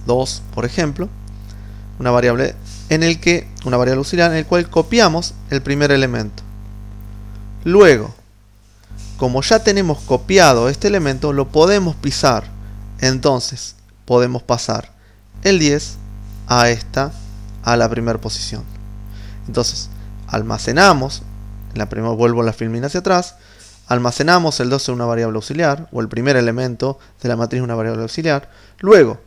2, por ejemplo, una variable auxiliar en el cual copiamos el primer elemento. Luego, como ya tenemos copiado este elemento, lo podemos pisar. Entonces, podemos pasar el 10 a la primera posición. Entonces, almacenamos, vuelvo la filmina hacia atrás, almacenamos el 2 en una variable auxiliar, o el primer elemento de la matriz en una variable auxiliar. Luego,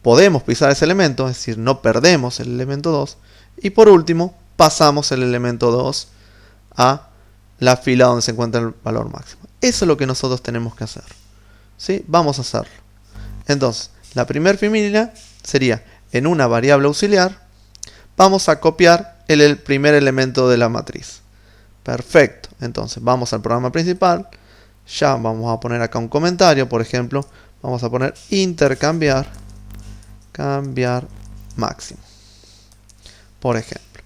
podemos pisar ese elemento, es decir, no perdemos el elemento 2. Y por último, pasamos el elemento 2 a la fila donde se encuentra el valor máximo. Eso es lo que nosotros tenemos que hacer. ¿Sí? Vamos a hacerlo. Entonces, la primera filmina sería en una variable auxiliar, vamos a copiar el primer elemento de la matriz. Perfecto. Entonces, vamos al programa principal. Ya vamos a poner acá un comentario, por ejemplo, vamos a poner intercambiar máximo. Por ejemplo,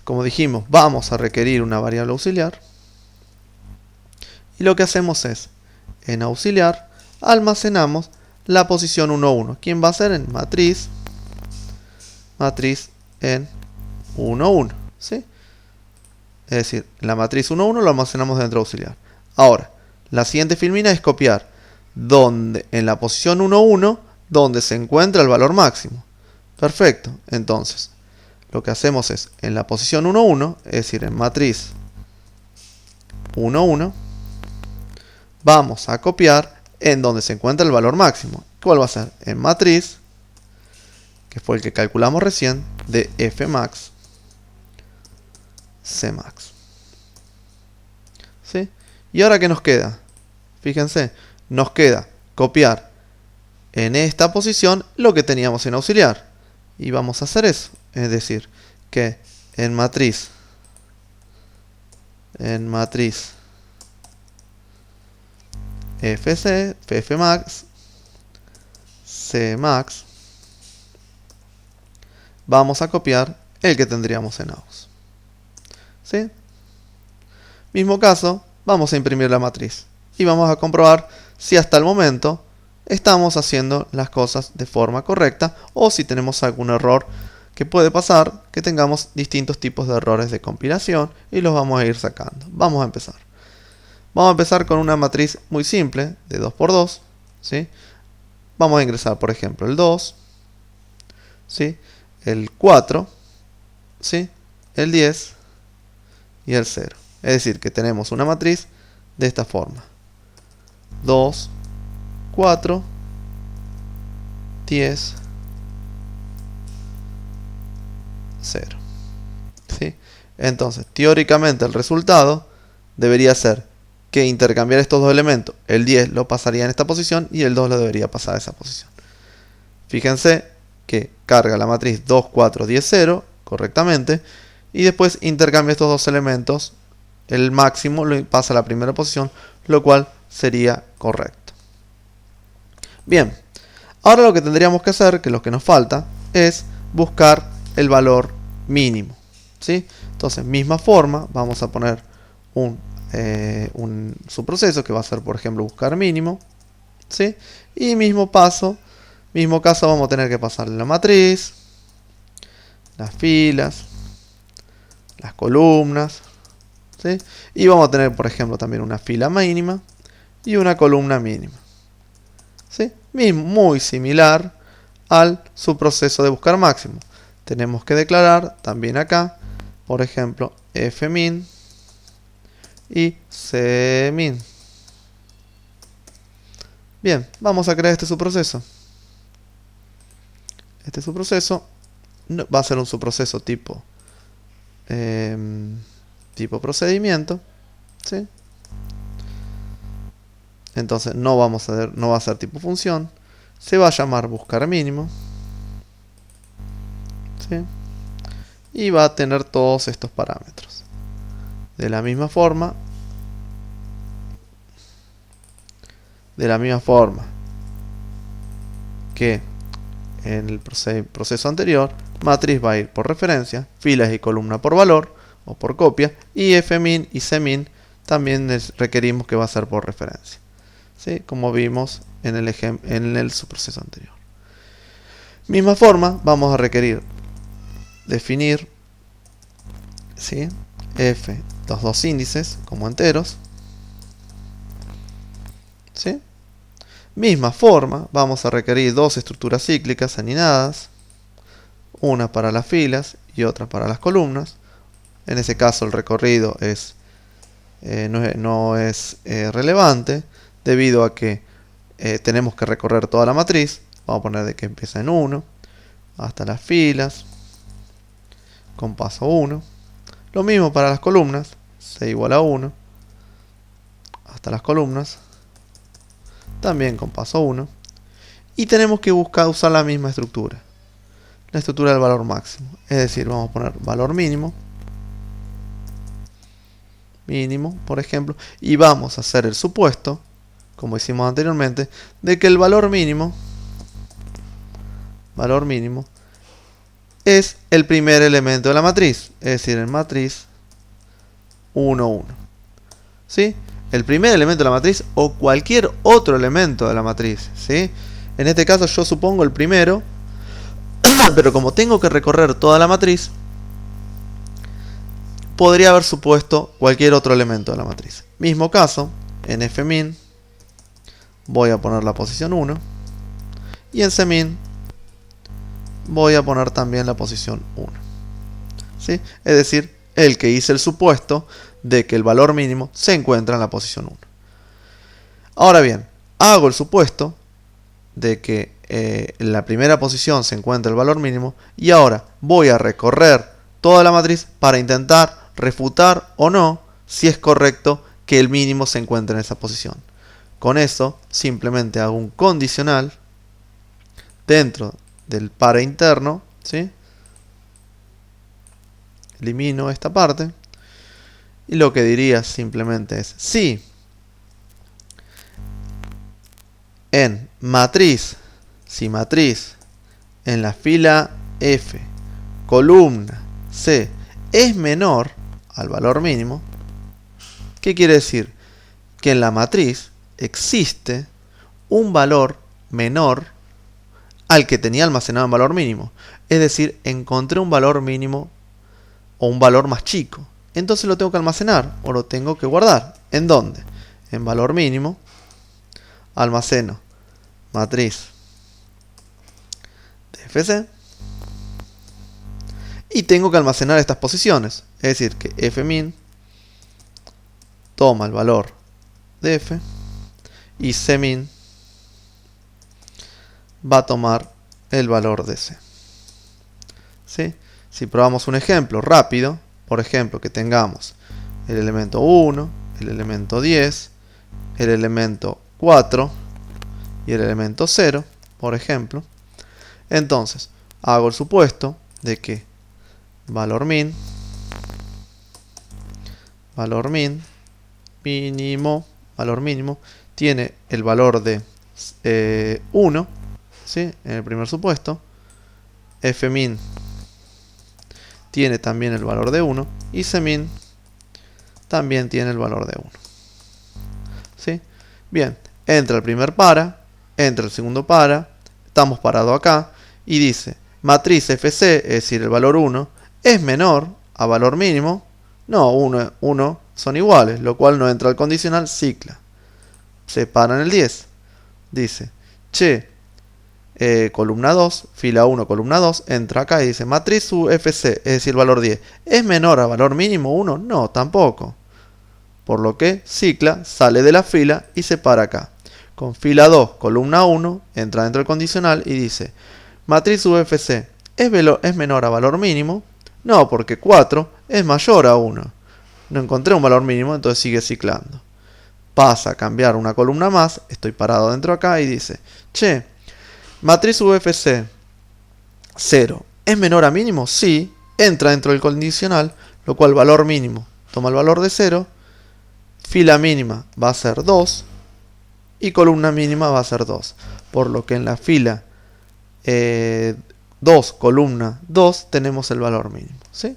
como dijimos, vamos a requerir una variable auxiliar. Y lo que hacemos es, en auxiliar, almacenamos la posición 1, 1. ¿Quién va a ser? En matriz en 1, 1. ¿Sí? Es decir, la matriz 1, 1 lo almacenamos dentro de auxiliar. Ahora, la siguiente filmina es copiar en la posición 1, 1, donde se encuentra el valor máximo. Perfecto. Entonces, lo que hacemos es, en la posición 1, 1, es decir, en matriz 1, 1, vamos a copiar en donde se encuentra el valor máximo. ¿Cuál va a ser? En matriz, que fue el que calculamos recién, de Fmax, Cmax. ¿Sí? ¿Y ahora qué nos queda? Fíjense, nos queda copiar en esta posición lo que teníamos en auxiliar. Y vamos a hacer eso. Es decir, que en matriz FC, Fmax, Cmax, vamos a copiar el que tendríamos en AUX. ¿Sí? Mismo caso, vamos a imprimir la matriz y vamos a comprobar si hasta el momento estamos haciendo las cosas de forma correcta o si tenemos algún error, que puede pasar que tengamos distintos tipos de errores de compilación y los vamos a ir sacando. Vamos a empezar. Vamos a empezar con una matriz muy simple de 2×2. ¿Sí? Vamos a ingresar, por ejemplo, el 2, ¿sí? El 4, ¿sí? El 10 y el 0. Es decir, que tenemos una matriz de esta forma. 2, 4, 10, 0. ¿Sí? Entonces, teóricamente el resultado debería ser que intercambiar estos dos elementos. El 10 lo pasaría en esta posición y el 2 lo debería pasar a esa posición. Fíjense que carga la matriz 2, 4, 10, 0 correctamente y después intercambia estos dos elementos. El máximo lo pasa a la primera posición, lo cual sería correcto. Bien, ahora lo que tendríamos que hacer, que lo que nos falta, es buscar el valor mínimo. ¿Sí? Entonces, misma forma, vamos a poner un subproceso que va a ser, por ejemplo, buscar mínimo. ¿Sí? Y mismo caso, vamos a tener que pasarle la matriz, las filas, las columnas. ¿Sí? Y vamos a tener, por ejemplo, también una fila mínima y una columna mínima. ¿Sí? Muy similar al subproceso de buscar máximo. Tenemos que declarar también acá, por ejemplo, fmin y cmin. Bien, vamos a crear este subproceso. Este subproceso va a ser un subproceso tipo procedimiento. ¿Sí? Entonces no va a ser tipo función. Se va a llamar buscar mínimo. ¿Sí? Y va a tener todos estos parámetros. De la misma forma que en el proceso anterior, matriz va a ir por referencia, filas y columna por valor, o por copia, y fmin y cmin también requerimos que va a ser por referencia, ¿sí? Como vimos en el subproceso anterior. Misma forma, vamos a requerir definir, ¿sí?, f, los dos índices como enteros, ¿sí? Misma forma, vamos a requerir dos estructuras cíclicas aninadas, una para las filas y otra para las columnas. En ese caso el recorrido no es relevante, debido a que tenemos que recorrer toda la matriz. Vamos a poner de que empieza en 1 hasta las filas con paso 1. Lo mismo para las columnas, c igual a 1 hasta las columnas, también con paso 1. Y tenemos que usar la misma estructura, la estructura del valor máximo. Es decir, vamos a poner valor mínimo, por ejemplo, y vamos a hacer el supuesto, como hicimos anteriormente, de que el valor mínimo es el primer elemento de la matriz, es decir, en matriz 1, 1. ¿Sí? El primer elemento de la matriz o cualquier otro elemento de la matriz, ¿sí? En este caso yo supongo el primero, pero como tengo que recorrer toda la matriz, podría haber supuesto cualquier otro elemento de la matriz. Mismo caso, en fmin voy a poner la posición 1 y en cmin voy a poner también la posición 1. ¿Sí? Es decir, el que hice el supuesto de que el valor mínimo se encuentra en la posición 1. Ahora bien, hago el supuesto de que en la primera posición se encuentra el valor mínimo y ahora voy a recorrer toda la matriz para intentar refutar o no si es correcto que el mínimo se encuentre en esa posición. Con eso simplemente hago un condicional dentro del para interno, ¿sí? Elimino esta parte y lo que diría simplemente es si en matriz, en la fila F, columna C es menor al valor mínimo, ¿qué quiere decir? Que en la matriz existe un valor menor al que tenía almacenado en valor mínimo. Es decir, encontré un valor mínimo o un valor más chico. Entonces lo tengo que almacenar o lo tengo que guardar. ¿En dónde? En valor mínimo, almaceno matriz de FC y tengo que almacenar estas posiciones. Es decir, que fmin toma el valor de F y cmin va a tomar el valor de C. ¿Sí? Si probamos un ejemplo rápido, por ejemplo, que tengamos el elemento 1, el elemento 10, el elemento 4 y el elemento 0, por ejemplo, entonces hago el supuesto de que valor mínimo tiene el valor de 1, ¿sí? En el primer supuesto, fmin tiene también el valor de 1 y cmin también tiene el valor de 1. ¿Sí? Bien, entra el primer para, entra el segundo para, estamos parados acá y dice matriz FC, es decir, el valor 1, es menor a valor mínimo. No, 1 son iguales, lo cual no entra al condicional, cicla. Se para en el 10. Dice, che, columna 2, fila 1, columna 2, entra acá y dice matriz UFC, es decir, valor 10, ¿es menor a valor mínimo 1? No, tampoco. Por lo que cicla, sale de la fila y se para acá. Con fila 2, columna 1, entra dentro del condicional y dice matriz UFC, ¿es menor a valor mínimo? No, porque 4 es mayor a 1. No encontré un valor mínimo, entonces sigue ciclando. Pasa a cambiar una columna más, estoy parado dentro acá y dice, che, matriz UFC 0, ¿es menor a mínimo? Sí, entra dentro del condicional, lo cual valor mínimo toma el valor de 0, fila mínima va a ser 2 y columna mínima va a ser 2. Por lo que en la fila 2, columna 2, tenemos el valor mínimo, ¿sí?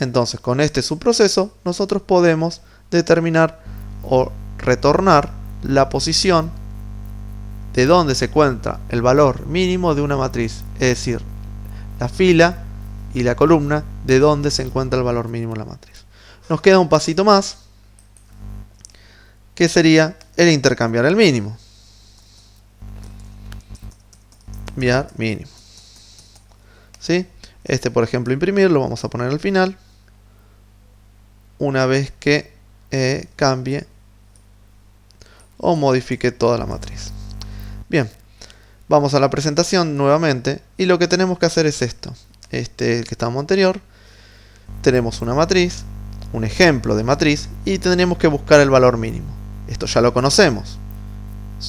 Entonces, con este subproceso, nosotros podemos determinar o retornar la posición de donde se encuentra el valor mínimo de una matriz, es decir, la fila y la columna de donde se encuentra el valor mínimo de la matriz. Nos queda un pasito más, que sería el intercambiar el mínimo. Enviar mínimo. ¿Sí? Este, por ejemplo, imprimir, lo vamos a poner al final. Una vez que cambie o modifique toda la matriz. Bien, vamos a la presentación nuevamente y lo que tenemos que hacer es esto. Que estábamos anterior. Tenemos una matriz, un ejemplo de matriz y tendremos que buscar el valor mínimo. Esto ya lo conocemos.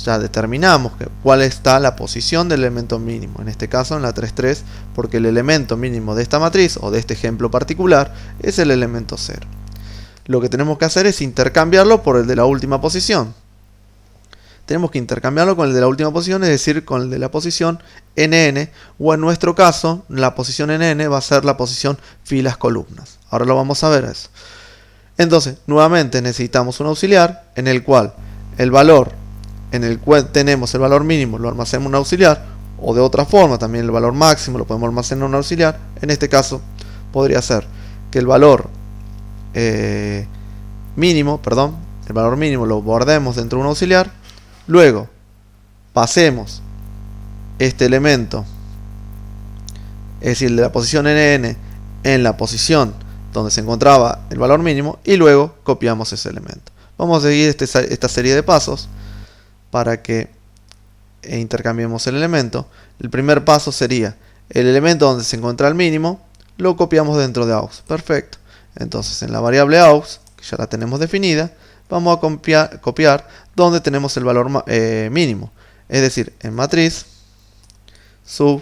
Ya determinamos cuál está la posición del elemento mínimo, en este caso en la 3,3, porque el elemento mínimo de esta matriz o de este ejemplo particular es el elemento 0. Lo que tenemos que hacer es intercambiarlo por el de la última posición. Tenemos que intercambiarlo con el de la última posición, es decir, con el de la posición NN, o en nuestro caso, la posición NN va a ser la posición filas-columnas. Ahora lo vamos a ver eso. Entonces, nuevamente necesitamos un auxiliar en el cual el valor en el cual tenemos el valor mínimo lo almacenamos en un auxiliar, o de otra forma también el valor máximo lo podemos almacenar en un auxiliar. En este caso podría ser que el valor mínimo lo guardemos dentro de un auxiliar, luego pasemos este elemento, es decir, el de la posición NN, en la posición donde se encontraba el valor mínimo y luego copiamos ese elemento. Vamos a seguir esta serie de pasos para que intercambiemos el elemento. El primer paso sería el elemento donde se encuentra el mínimo, lo copiamos dentro de aux. Perfecto. Entonces en la variable aux, que ya la tenemos definida, vamos a copiar donde tenemos el valor mínimo. Es decir, en matriz sub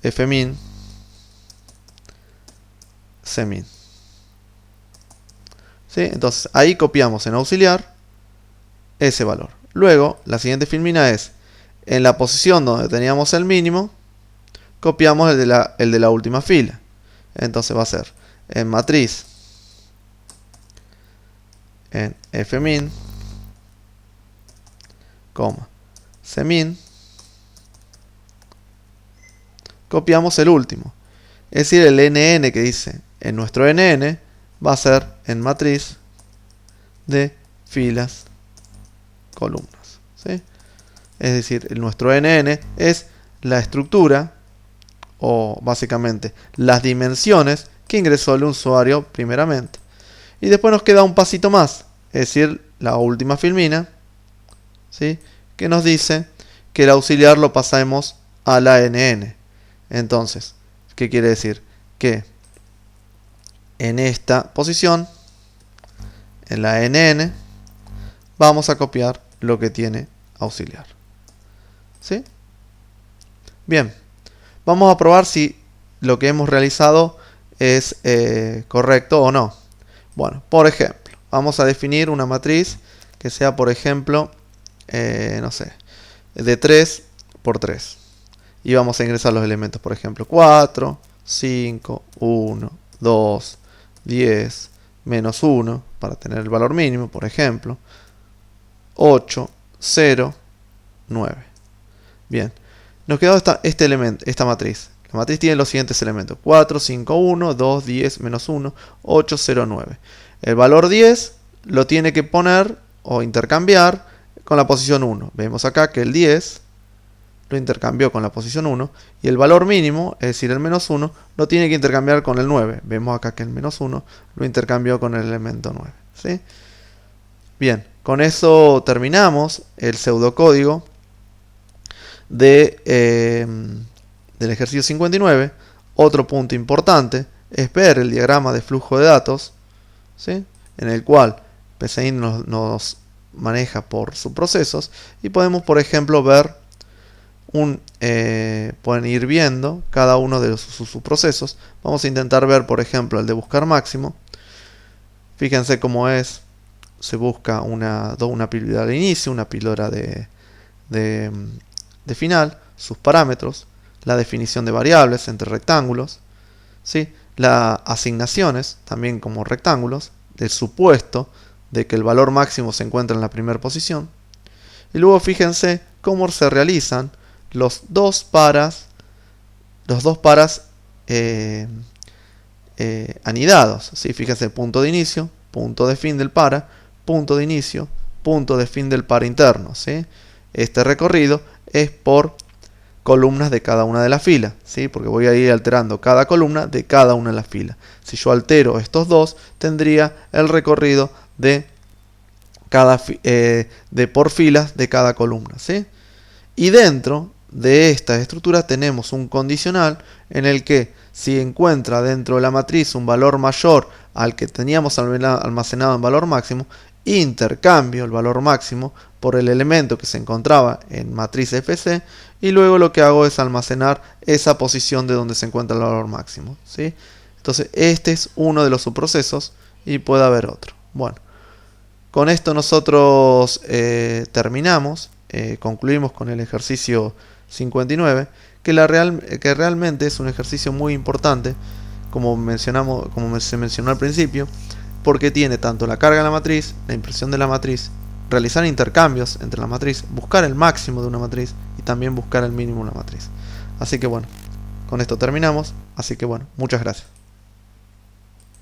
fmin cmin. ¿Sí? Entonces ahí copiamos en auxiliar ese valor. Luego, la siguiente filmina es, en la posición donde teníamos el mínimo, copiamos el de la última fila. Entonces va a ser en matriz, en fmin, cmin, copiamos el último. Es decir, el NN que dice en nuestro NN va a ser en matriz de filas columnas, ¿sí? Es decir, nuestro NN es la estructura o básicamente las dimensiones que ingresó el usuario primeramente. Y después nos queda un pasito más, es decir, la última filmina, ¿sí? Que nos dice que el auxiliar lo pasamos a la NN. Entonces, ¿qué quiere decir? Que en esta posición, en la NN, vamos a copiar lo que tiene auxiliar. ¿Sí? Bien, vamos a probar si lo que hemos realizado es correcto o no. Bueno, por ejemplo, vamos a definir una matriz que sea, por ejemplo, no sé, de 3 por 3. Y vamos a ingresar los elementos, por ejemplo, 4, 5, 1, 2, 10, menos 1, para tener el valor mínimo, por ejemplo, 8, 0, 9. Bien, nos quedó esta matriz. La matriz tiene los siguientes elementos: 4, 5, 1, 2, 10, menos 1, 8, 0, 9. El valor 10 lo tiene que poner o intercambiar con la posición 1. Vemos acá que el 10 lo intercambió con la posición 1 y el valor mínimo, es decir, el menos 1, lo tiene que intercambiar con el 9. Vemos acá que el menos 1 lo intercambió con el elemento 9. ¿Sí? Bien, con eso terminamos el pseudocódigo del ejercicio 59. Otro punto importante es ver el diagrama de flujo de datos, ¿sí? En el cual PCI nos maneja por subprocesos y podemos, por ejemplo, ver pueden ir viendo cada uno de sus subprocesos. Vamos a intentar ver, por ejemplo, el de buscar máximo. Fíjense cómo es. Se busca una píldora de inicio, una píldora de final, sus parámetros, la definición de variables entre rectángulos, ¿sí? las asignaciones, también como rectángulos, del supuesto de que el valor máximo se encuentra en la primera posición. Y luego fíjense cómo se realizan los dos paras anidados, ¿sí? Fíjense, punto de inicio, punto de fin del para, punto de inicio, punto de fin del par interno, ¿sí? Este recorrido es por columnas de cada una de las filas, ¿sí? Porque voy a ir alterando cada columna de cada una de las filas. Si yo altero estos dos, tendría el recorrido de por filas de cada columna, ¿sí? Y dentro de esta estructura tenemos un condicional en el que si encuentra dentro de la matriz un valor mayor al que teníamos almacenado en valor máximo, intercambio el valor máximo por el elemento que se encontraba en matriz FC y luego lo que hago es almacenar esa posición de donde se encuentra el valor máximo, ¿sí? Entonces este es uno de los subprocesos y puede haber otro. Bueno, con esto nosotros terminamos, concluimos con el ejercicio 59, que realmente es un ejercicio muy importante, como se mencionó al principio, porque tiene tanto la carga en la matriz, la impresión de la matriz, realizar intercambios entre la matriz, buscar el máximo de una matriz y también buscar el mínimo de una matriz. Así que bueno, con esto terminamos, así que bueno, muchas gracias.